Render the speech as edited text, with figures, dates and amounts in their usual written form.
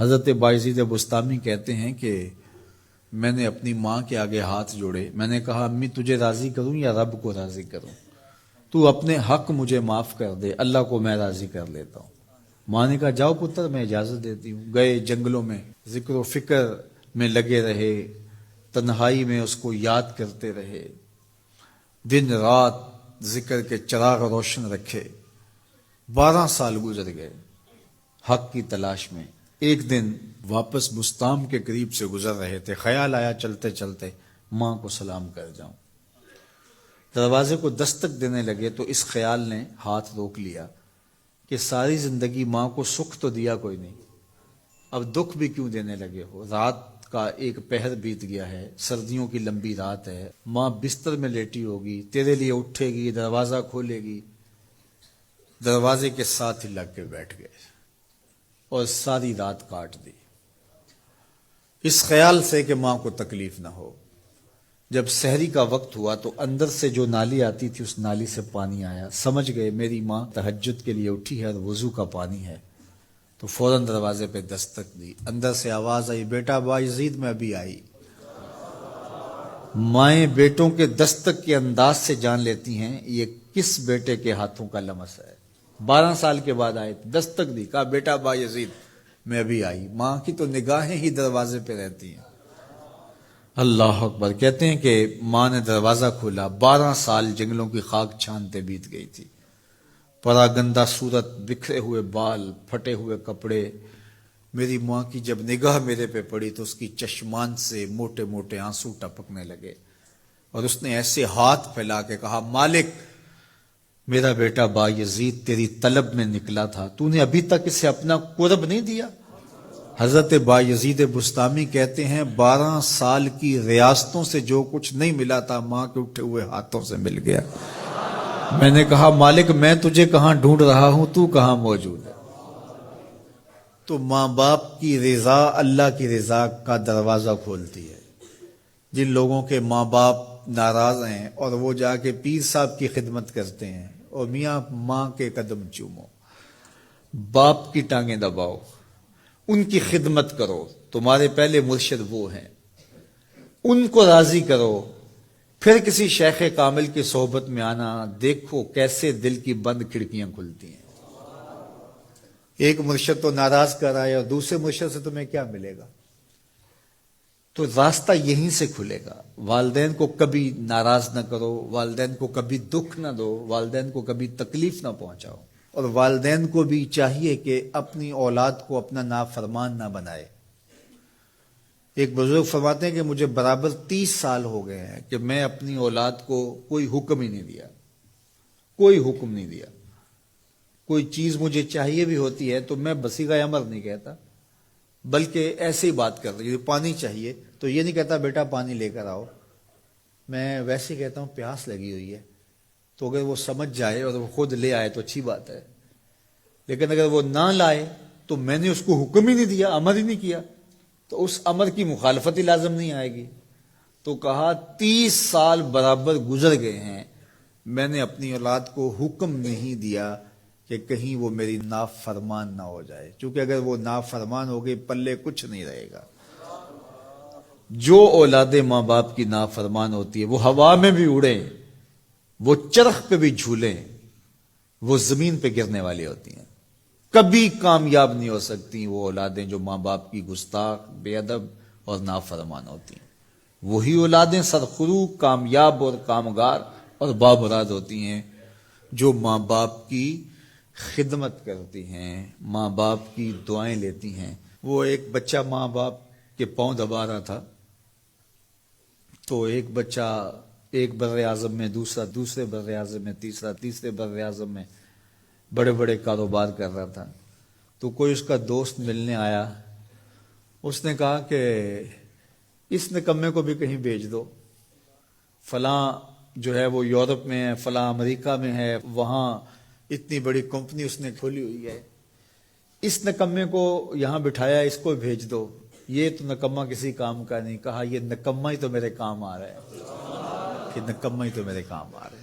حضرت بایزید بستامی کہتے ہیں کہ میں نے اپنی ماں کے آگے ہاتھ جوڑے، میں نے کہا امی تجھے راضی کروں یا رب کو راضی کروں؟ تو اپنے حق مجھے معاف کر دے، اللہ کو میں راضی کر لیتا ہوں۔ ماں نے کہا جاؤ پتر میں اجازت دیتی ہوں۔ گئے جنگلوں میں ذکر و فکر میں لگے رہے، تنہائی میں اس کو یاد کرتے رہے، دن رات ذکر کے چراغ روشن رکھے۔ 12 سال گزر گئے حق کی تلاش میں۔ ایک دن واپس بستام کے قریب سے گزر رہے تھے، خیال آیا چلتے چلتے ماں کو سلام کر جاؤں۔ دروازے کو دستک دینے لگے تو اس خیال نے ہاتھ روک لیا کہ ساری زندگی ماں کو سکھ تو دیا کوئی نہیں، اب دکھ بھی کیوں دینے لگے ہو؟ رات کا ایک پہر بیت گیا ہے، سردیوں کی لمبی رات ہے، ماں بستر میں لیٹی ہوگی، تیرے لیے اٹھے گی، دروازہ کھولے گی۔ دروازے کے ساتھ ہی لگ کے بیٹھ گئے اور ساری رات کاٹ دی، اس خیال سے کہ ماں کو تکلیف نہ ہو۔ جب سحری کا وقت ہوا تو اندر سے جو نالی آتی تھی اس نالی سے پانی آیا، سمجھ گئے میری ماں تہجد کے لیے اٹھی ہے اور وضو کا پانی ہے، تو فوراً دروازے پہ دستک دی۔ اندر سے آواز آئی بیٹا بایزید میں ابھی آئی۔ مائیں بیٹوں کے دستک کے انداز سے جان لیتی ہیں یہ کس بیٹے کے ہاتھوں کا لمس ہے۔ 12 سال کے بعد آئے، دستک دی، کہا بیٹا بایزید میں ابھی آئی۔ ماں کی تو نگاہیں ہی دروازے پہ رہتی ہیں۔ اللہ اکبر۔ کہتے ہیں کہ ماں نے دروازہ کھولا، 12 سال جنگلوں کی خاک چھانتے بیت گئی تھی، پراگندہ صورت، بکھرے ہوئے بال، پھٹے ہوئے کپڑے۔ میری ماں کی جب نگاہ میرے پہ پڑی تو اس کی چشمان سے موٹے موٹے آنسو ٹپکنے لگے، اور اس نے ایسے ہاتھ پھیلا کے کہا مالک میرا بیٹا بایزید تیری طلب میں نکلا تھا، تو نے ابھی تک اسے اپنا قرب نہیں دیا۔ حضرت بایزید بستامی کہتے ہیں 12 سال کی ریاستوں سے جو کچھ نہیں ملا تھا ماں کے اٹھے ہوئے ہاتھوں سے مل گیا۔ میں نے کہا مالک میں تجھے کہاں ڈھونڈ رہا ہوں، تو کہاں موجود ہے؟ تو ماں باپ کی رضا اللہ کی رضا کا دروازہ کھولتی ہے۔ جن لوگوں کے ماں باپ ناراض ہیں اور وہ جا کے پیر صاحب کی خدمت کرتے ہیں، اور میاں ماں کے قدم چومو، باپ کی ٹانگیں دباؤ، ان کی خدمت کرو، تمہارے پہلے مرشد وہ ہیں، ان کو راضی کرو، پھر کسی شیخ کامل کی صحبت میں آنا، دیکھو کیسے دل کی بند کھڑکیاں کھلتی ہیں۔ ایک مرشد تو ناراض کر رہا ہے اور دوسرے مرشد سے تمہیں کیا ملے گا؟ تو راستہ یہیں سے کھلے گا۔ والدین کو کبھی ناراض نہ کرو، والدین کو کبھی دکھ نہ دو، والدین کو کبھی تکلیف نہ پہنچاؤ، اور والدین کو بھی چاہیے کہ اپنی اولاد کو اپنا نافرمان نہ بنائے۔ ایک بزرگ فرماتے ہیں کہ مجھے برابر 30 سال ہو گئے ہیں کہ میں اپنی اولاد کو کوئی حکم ہی نہیں دیا، کوئی حکم نہیں دیا۔ کوئی چیز مجھے چاہیے بھی ہوتی ہے تو میں بصیغہ امر نہیں کہتا، بلکہ ایسے ہی بات کر رہی ہوں۔ پانی چاہیے تو یہ نہیں کہتا بیٹا پانی لے کر آؤ، میں ویسے کہتا ہوں پیاس لگی ہوئی ہے، تو اگر وہ سمجھ جائے اور وہ خود لے آئے تو اچھی بات ہے، لیکن اگر وہ نہ لائے تو میں نے اس کو حکم ہی نہیں دیا، امر ہی نہیں کیا، تو اس امر کی مخالفت ہی لازم نہیں آئے گی۔ تو کہا 30 سال برابر گزر گئے ہیں، میں نے اپنی اولاد کو حکم نہیں دیا کہ کہیں وہ میری نافرمان نہ ہو جائے، چونکہ اگر وہ نافرمان ہو گئی پلے کچھ نہیں رہے گا۔ جو اولادیں ماں باپ کی نافرمان ہوتی ہے وہ ہوا میں بھی اڑیں، وہ چرخ پہ بھی جھولیں، وہ زمین پہ گرنے والی ہوتی ہیں، کبھی کامیاب نہیں ہو سکتی وہ اولادیں جو ماں باپ کی گستاخ، بے ادب اور نافرمان ہوتی ہیں۔ وہی اولادیں سرخرو، کامیاب اور کامگار اور بامراد ہوتی ہیں جو ماں باپ کی خدمت کرتی ہیں، ماں باپ کی دعائیں لیتی ہیں۔ وہ ایک بچہ ماں باپ کے پاؤں دبا رہا تھا، تو ایک بچہ ایک بر اعظم میں، دوسرا دوسرے بر اعظم میں، تیسرا تیسرے بر اعظم میں بڑے بڑے کاروبار کر رہا تھا۔ تو کوئی اس کا دوست ملنے آیا، اس نے کہا کہ اس نکمے کو بھی کہیں بھیج دو، فلاں جو ہے وہ یورپ میں ہے، فلاں امریکہ میں ہے، وہاں اتنی بڑی کمپنی اس نے کھولی ہوئی ہے، اس نکمے کو یہاں بٹھایا، اس کو بھیج دو، یہ تو نکمہ کسی کام کا نہیں۔ کہا یہ نکمہ ہی تو میرے کام آ رہا ہے، کہ نکمہ ہی تو میرے کام آ رہا ہے۔